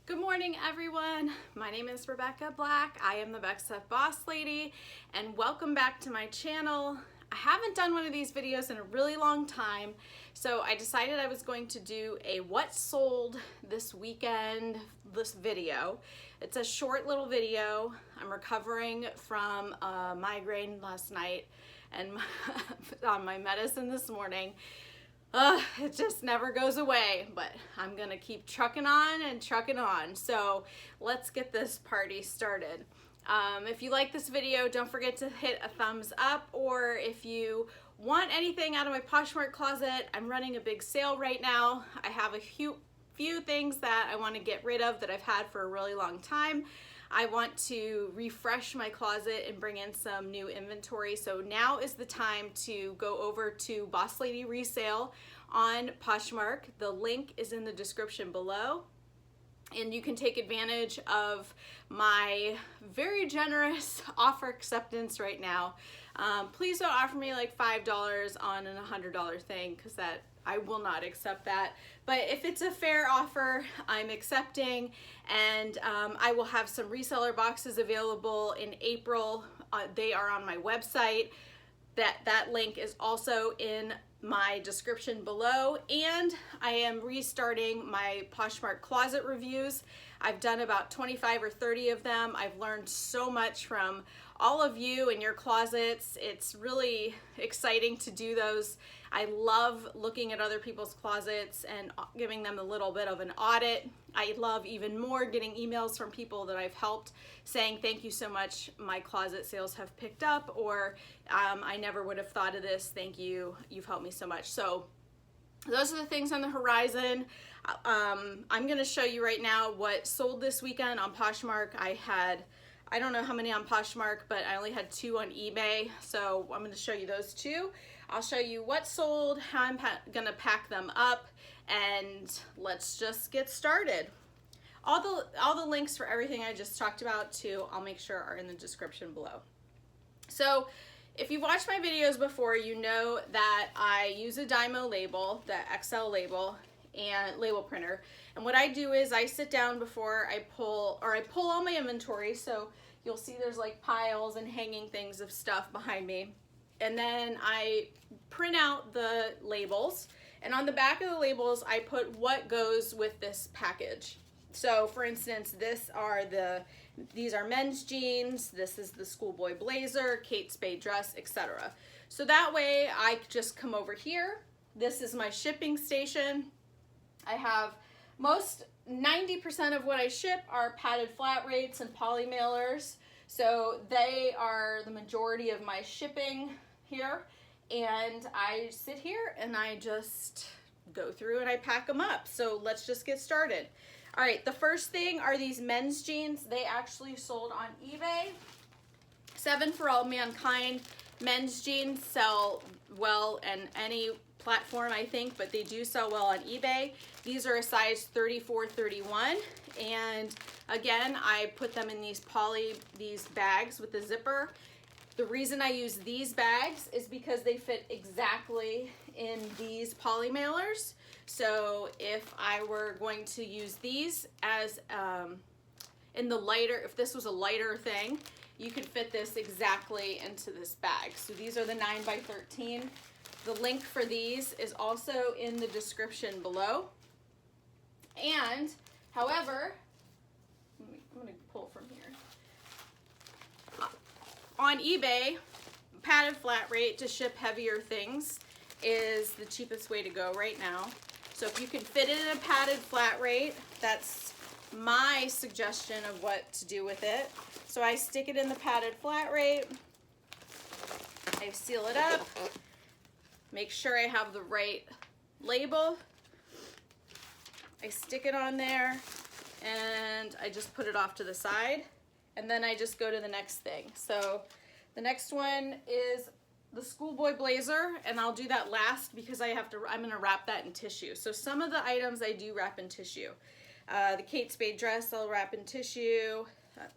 Good morning, everyone. My name is Rebecca Black. I am the Bexa Boss Lady, and welcome back to my channel. I haven't done one of these videos in a really long time, so I decided I was going to do a what sold this weekend video. It's a short little video. I'm recovering from a migraine last night and on my medicine this morning. It just never goes away, but I'm gonna keep trucking on and trucking on. So let's get this party started. If you like this video, don't forget to hit a thumbs up, or if you want anything out of my Poshmark closet, I'm running a big sale right now. I have a few things that I want to get rid of that I've had for a really long time. I want to refresh my closet and bring in some new inventory. So now is the time to go over to Boss Lady Resale on Poshmark. The link is in the description below. And you can take advantage of my very generous offer acceptance right now. Please don't offer me like $5 on an $100 thing, because that I will not accept that. But if it's a fair offer, I'm accepting, and I will have some reseller boxes available in April. They are on my website. That link is also in my description below, and I am restarting my Poshmark closet reviews. I've done about 25 or 30 of them. I've learned so much from all of you in your closets. It's really exciting to do those. I love looking at other people's closets and giving them a little bit of an audit. I love even more getting emails from people that I've helped saying, thank you so much, my closet sales have picked up, or I never would have thought of this, thank you, you've helped me so much. So those are the things on the horizon. I'm gonna show you right now what sold this weekend on Poshmark. I don't know how many on Poshmark, but I only had 2 on eBay, so I'm gonna show you those 2. I'll show you what sold, how I'm gonna pack them up, and let's just get started. All the links for everything I just talked about too, I'll make sure are in the description below. So if you've watched my videos before, you know that I use a Dymo label, the XL label, and label printer. And what I do is I sit down before I pull all my inventory. So you'll see there's like piles and hanging things of stuff behind me. And then I print out the labels, and on the back of the labels I put what goes with this package. So for instance, these are men's jeans, this is the schoolboy blazer, Kate Spade dress, etc. So that way I just come over here. This is my shipping station. I have 90% of what I ship are padded flat rates and poly mailers. So they are the majority of my shipping here. And I sit here and I just go through and I pack them up. So let's just get started. All right, the first thing are these men's jeans. They actually sold on eBay. 7 for All Mankind men's jeans sell well in any platform, I think, but they do sell well on eBay. These are a size 34-31, and again, I put them in these bags with the zipper. The reason I use these bags is because they fit exactly in these poly mailers. So if I were going to use these as in the lighter, if this was a lighter thing, you could fit this exactly into this bag. So these are the 9x13. The link for these is also in the description below. And, however, I'm going to pull from here. On eBay, padded flat rate to ship heavier things is the cheapest way to go right now. So if you can fit it in a padded flat rate, that's my suggestion of what to do with it. So I stick it in the padded flat rate, I seal it up, make sure I have the right label, I stick it on there, and I just put it off to the side, and then I just go to the next thing. So the next one is the schoolboy blazer, and I'll do that last because I'm gonna wrap that in tissue. So some of the items I do wrap in tissue. The Kate Spade dress I'll wrap in tissue,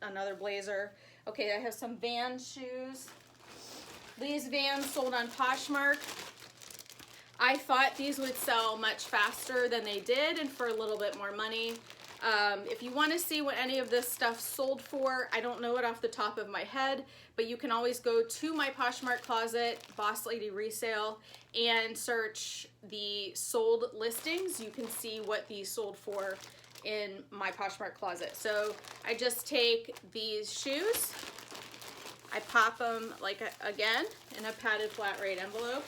another blazer. Okay, I have some Vans shoes. These Vans sold on Poshmark. I thought these would sell much faster than they did and for a little bit more money. If you want to see what any of this stuff sold for, I don't know it off the top of my head, but you can always go to my Poshmark closet, Boss Lady Resale, and search the sold listings. You can see what these sold for in my Poshmark closet. So I just take these shoes, I pop them like again in a padded flat rate envelope.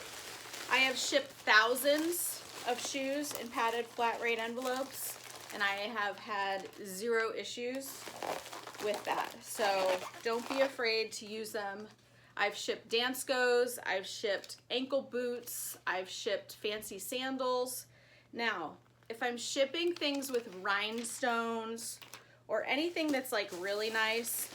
I have shipped thousands of shoes in padded flat rate envelopes, and I have had 0 issues with that. So don't be afraid to use them. I've shipped Danskos, I've shipped ankle boots, I've shipped fancy sandals. Now, if I'm shipping things with rhinestones or anything that's like really nice,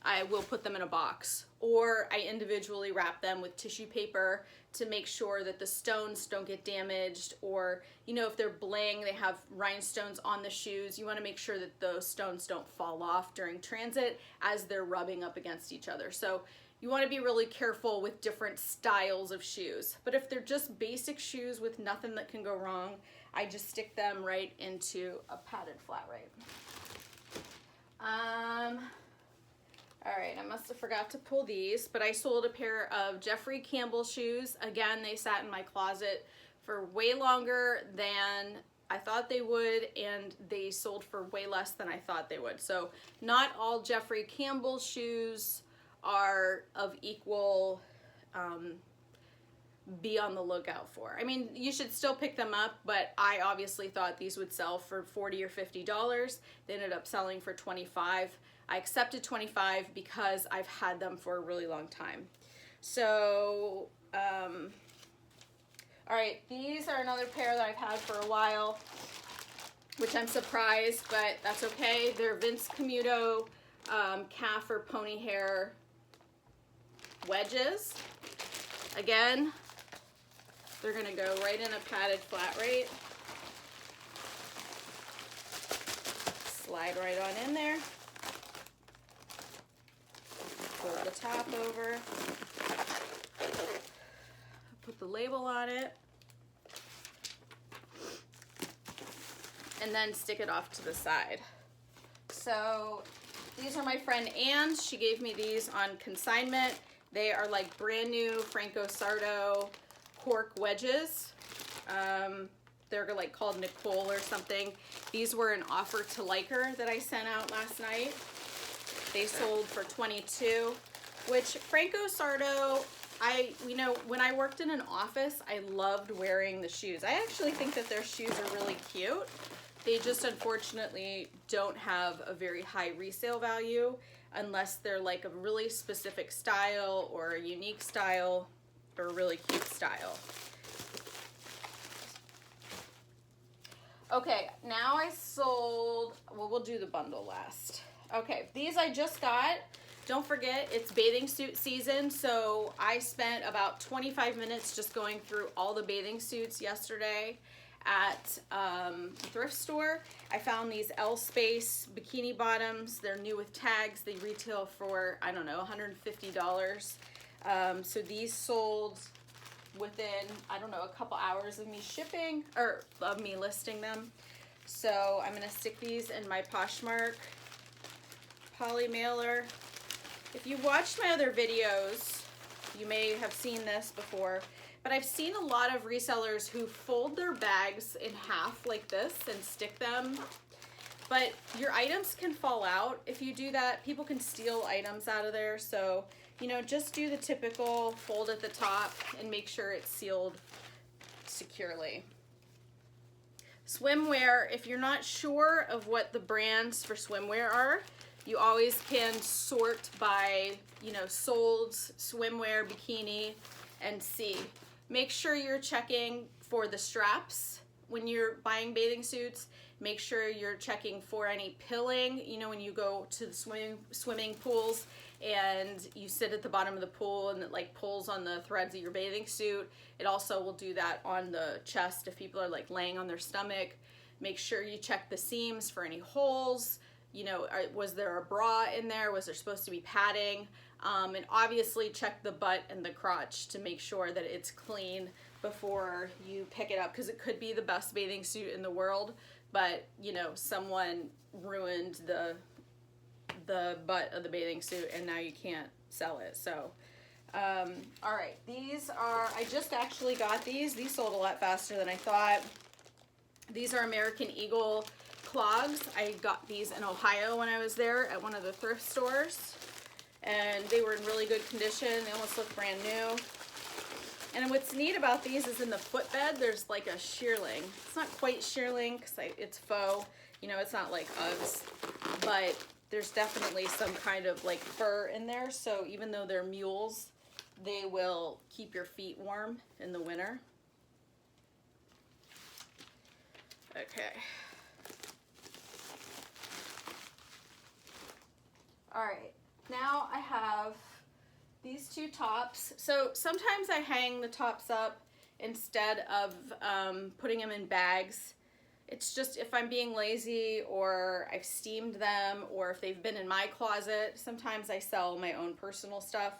I will put them in a box, or I individually wrap them with tissue paper to make sure that the stones don't get damaged, or, you know, if they're bling, they have rhinestones on the shoes, you want to make sure that those stones don't fall off during transit as they're rubbing up against each other. So you want to be really careful with different styles of shoes. But if they're just basic shoes with nothing that can go wrong, I just stick them right into a padded flat rate. All right, I must have forgot to pull these, but I sold a pair of Jeffrey Campbell shoes. Again, they sat in my closet for way longer than I thought they would, and they sold for way less than I thought they would. So not all Jeffrey Campbell shoes are of equal, be on the lookout for. I mean, you should still pick them up, but I obviously thought these would sell for $40 or $50. They ended up selling for $25. I accepted $25 because I've had them for a really long time. So, all right, these are another pair that I've had for a while, which I'm surprised, but that's okay. They're Vince Camuto calf or pony hair wedges. Again, they're gonna go right in a padded flat rate. Slide right on in there. Fold the top over, put the label on it, and then stick it off to the side. So these are my friend Anne's. She gave me these on consignment. They are like brand new Franco Sardo Quark wedges. They're like called Nicole or something. These were an offer to like her that I sent out last night. They sold for $22, which Franco Sardo, you know, when I worked in an office, I loved wearing the shoes. I actually think that their shoes are really cute. They just unfortunately don't have a very high resale value unless they're like a really specific style or a unique style or a really cute style. Okay, now I sold, well, we'll do the bundle last. Okay, these I just got. Don't forget, it's bathing suit season, so I spent about 25 minutes just going through all the bathing suits yesterday at the thrift store. I found these L Space bikini bottoms. They're new with tags. They retail for, I don't know, $150. So these sold within, I don't know, a couple hours of me shipping, or of me listing them. So I'm gonna stick these in my Poshmark poly mailer. If you watched my other videos, you may have seen this before, but I've seen a lot of resellers who fold their bags in half like this and stick them, but your items can fall out. If you do that, people can steal items out of there. So, you know, just do the typical fold at the top and make sure it's sealed securely. Swimwear, if you're not sure of what the brands for swimwear are, you always can sort by, you know, sold, swimwear, bikini, and see. Make sure you're checking for the straps when you're buying bathing suits. Make sure you're checking for any pilling. You know, when you go to the swimming pools and you sit at the bottom of the pool and it like pulls on the threads of your bathing suit. It also will do that on the chest if people are like laying on their stomach. Make sure you check the seams for any holes. You know, was there a bra in there? Was there supposed to be padding? And obviously check the butt and the crotch to make sure that it's clean before you pick it up, because it could be the best bathing suit in the world, but you know, someone ruined the butt of the bathing suit and now you can't sell it. So all right, these are, I just actually got these sold a lot faster than I thought. These are American Eagle clogs. I got these in Ohio when I was there at one of the thrift stores, and they were in really good condition. They almost look brand new. And what's neat about these is in the footbed, there's like a shearling. It's not quite shearling because it's faux. You know, it's not like Uggs, but there's definitely some kind of like fur in there. So even though they're mules, they will keep your feet warm in the winter. Okay. All right, now I have these two tops. So sometimes I hang the tops up instead of putting them in bags. It's just if I'm being lazy or I've steamed them, or if they've been in my closet. Sometimes I sell my own personal stuff.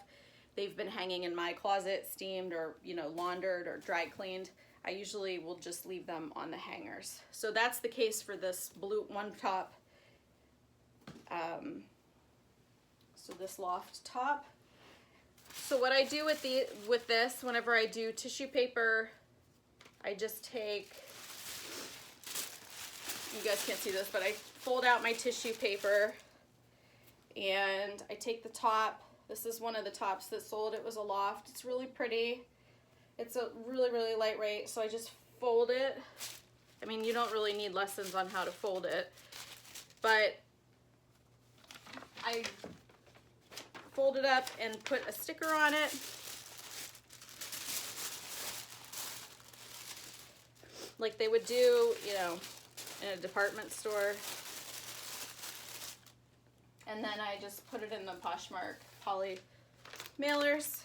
They've been hanging in my closet, steamed or, you know, laundered or dry cleaned. I usually will just leave them on the hangers. So that's the case for this blue one top. So this loft top. So what I do with this, whenever I do tissue paper, I just take, you guys can't see this, but I fold out my tissue paper and I take the top. This is one of the tops that sold. It was a loft. It's really pretty. It's a really, really lightweight. So I just fold it. I mean, you don't really need lessons on how to fold it, but I fold it up and put a sticker on it. Like they would do, you know, in a department store. And then I just put it in the Poshmark poly mailers.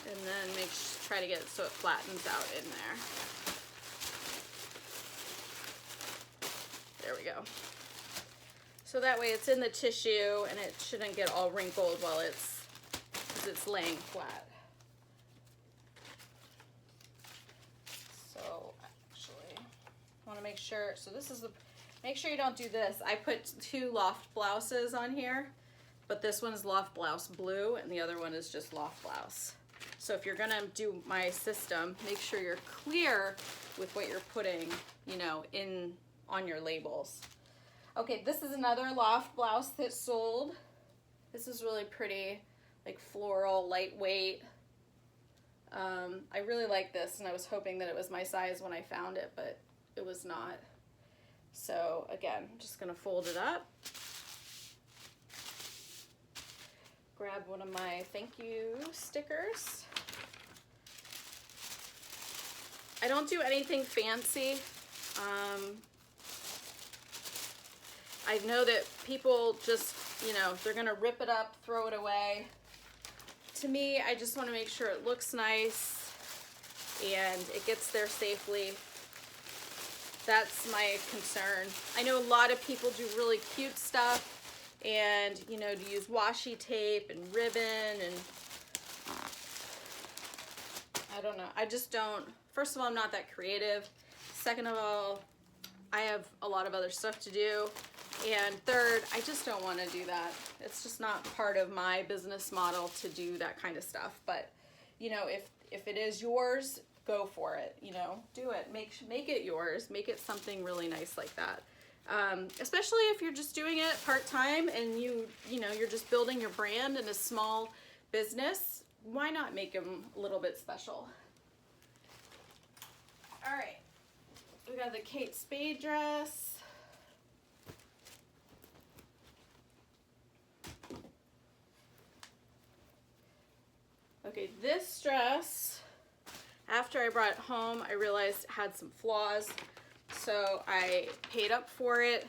And then try to get it so it flattens out in there. There we go. So that way it's in the tissue and it shouldn't get all wrinkled while because it's laying flat. So actually, I want to make sure, so this is make sure you don't do this. I put two loft blouses on here, but this one's loft blouse blue and the other one is just loft blouse. So if you're gonna do my system, make sure you're clear with what you're putting, you know, on your labels. Okay, this is another loft blouse that sold. This is really pretty, like floral, lightweight. I really like this, and I was hoping that it was my size when I found it, but it was not. So again, I'm just gonna fold it up. Grab one of my thank you stickers. I don't do anything fancy. I know that people just, you know, they're gonna rip it up, throw it away. To me, I just wanna make sure it looks nice and it gets there safely. That's my concern. I know a lot of people do really cute stuff and, you know, to use washi tape and ribbon and I don't know. I just don't, first of all, I'm not that creative. Second of all, I have a lot of other stuff to do. And third, I just don't want to do that. It's just not part of my business model to do that kind of stuff. But, you know, if it is yours, go for it, you know, do it. Make it yours. Make it something really nice like that. Especially if you're just doing it part-time and you know, you're just building your brand in a small business, why not make them a little bit special? All right, we got the Kate Spade dress. Okay, this dress, after I brought it home, I realized it had some flaws. So I paid up for it,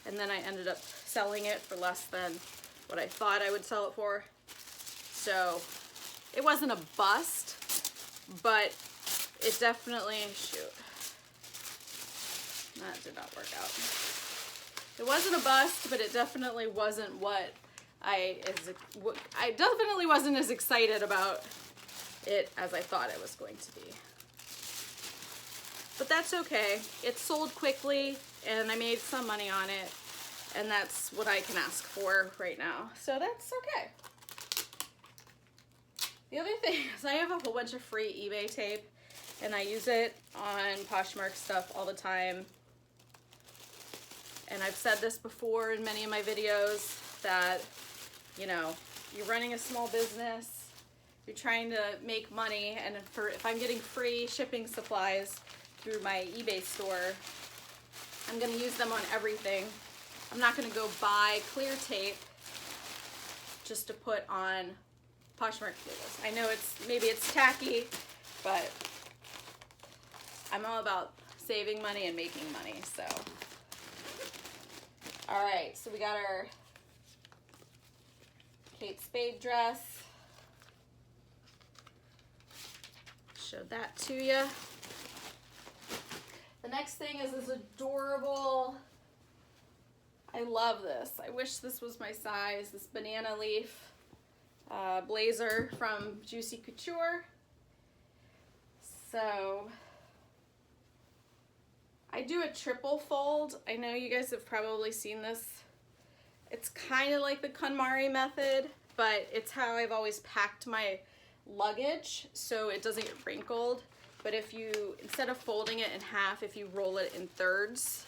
and then I ended up selling it for less than what I thought I would sell it for. So it wasn't a bust, but it definitely, shoot, that did not work out. It wasn't a bust, but it definitely wasn't what I definitely wasn't as excited about it as I thought it was going to be. But that's okay. It sold quickly and I made some money on it, and that's what I can ask for right now. So that's okay. The other thing is I have a whole bunch of free eBay tape, and I use it on Poshmark stuff all the time. And I've said this before in many of my videos that, you know, you're running a small business, you're trying to make money, and if I'm getting free shipping supplies through my eBay store, I'm going to use them on everything. I'm not going to go buy clear tape just to put on Poshmark labels. I know maybe it's tacky, but I'm all about saving money and making money, so. All right, so we got our Kate Spade dress. Showed that to you. The next thing is this adorable, I love this. I wish this was my size, this banana leaf blazer from Juicy Couture. So I do a triple fold. I know you guys have probably seen this. It's kind of like the KonMari method, but it's how I've always packed my luggage so it doesn't get wrinkled. But if you, instead of folding it in half, if you roll it in thirds,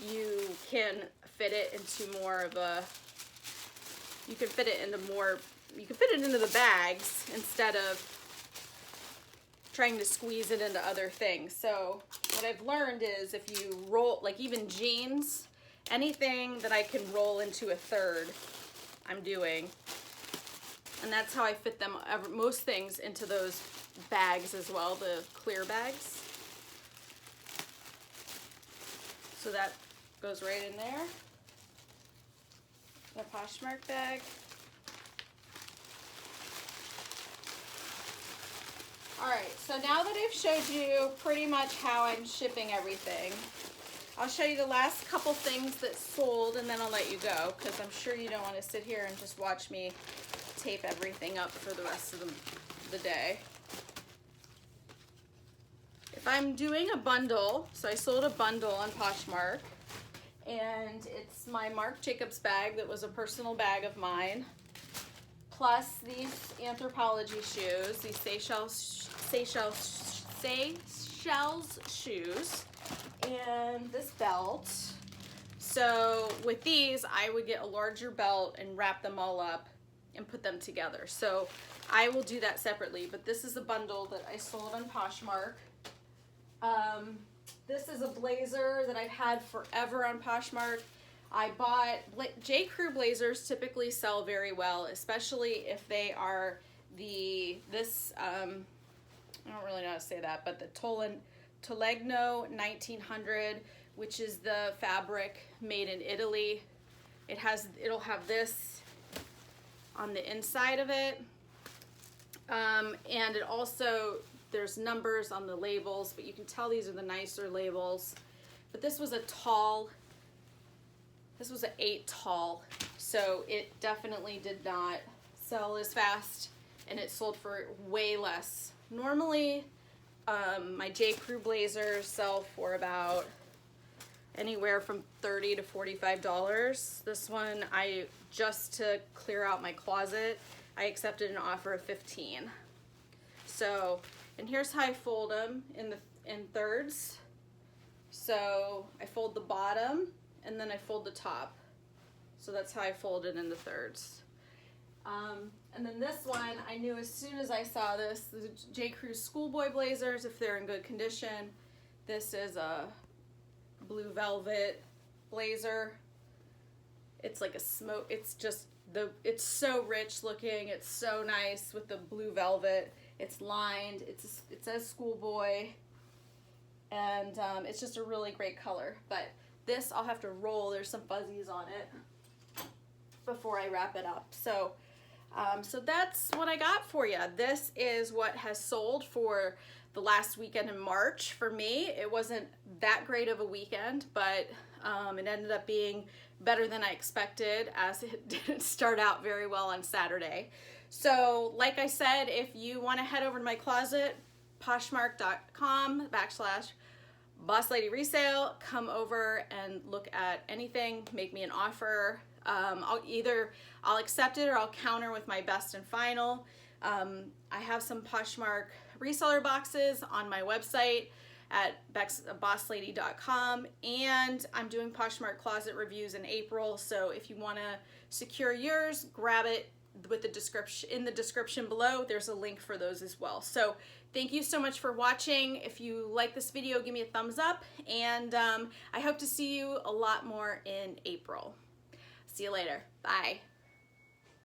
you can fit it into more of a, you can fit it into the bags instead of trying to squeeze it into other things. So what I've learned is if you roll, like even jeans, anything that I can roll into a third, I'm doing. And that's how I fit them, most things, into those bags as well, the clear bags. So that goes right in there. The Poshmark bag. All right, so now that I've showed you pretty much how I'm shipping everything, I'll show you the last couple things that sold, and then I'll let you go, because I'm sure you don't want to sit here and just watch me tape everything up for the rest of the day. If I'm doing a bundle, so I sold a bundle on Poshmark, and it's my Marc Jacobs bag that was a personal bag of mine, plus these Anthropologie shoes, these Seychelles shoes, and this belt. So with these, I would get a larger belt and wrap them all up and put them together. So I will do that separately, but this is a bundle that I sold on Poshmark. This is a blazer that I've had forever on Poshmark. I bought, J. Crew blazers typically sell very well, especially if they are I don't really know how to say that, but the Tolegno 1900, which is the fabric made in Italy. It'll have this on the inside of it. And it also, there's numbers on the labels, but you can tell these are the nicer labels. But this was an 8 tall, so it definitely did not sell as fast, and it sold for way less. Normally, my J. Crew blazers sell for about anywhere from $30 to $45. This one, just to clear out my closet, I accepted an offer of $15. So, and here's how I fold them in thirds. So I fold the bottom and then I fold the top. So that's how I fold it in the thirds. And then this one, I knew as soon as I saw this, the J. Crew schoolboy blazers, if they're in good condition. This is a blue velvet blazer. It's like a smoke, it's so rich looking, it's so nice with the blue velvet. It's lined, it says schoolboy, and it's just a really great color. But this I'll have to roll, there's some fuzzies on it before I wrap it up. So So that's what I got for you. This is what has sold for the last weekend in March. For me, it wasn't that great of a weekend, but it ended up being better than I expected, as it didn't start out very well on Saturday. So like I said, if you want to head over to my closet, poshmark.com/BossLadyResale, come over and look at anything, make me an offer. I'll accept it or I'll counter with my best and final. I have some Poshmark reseller boxes on my website at bosslady.com, and I'm doing Poshmark closet reviews in April, so if you want to secure yours, grab it with the description in the description below. There's a link for those as well. So thank you so much for watching. If you like this video, give me a thumbs up, and I hope to see you a lot more in April. See you later. Bye.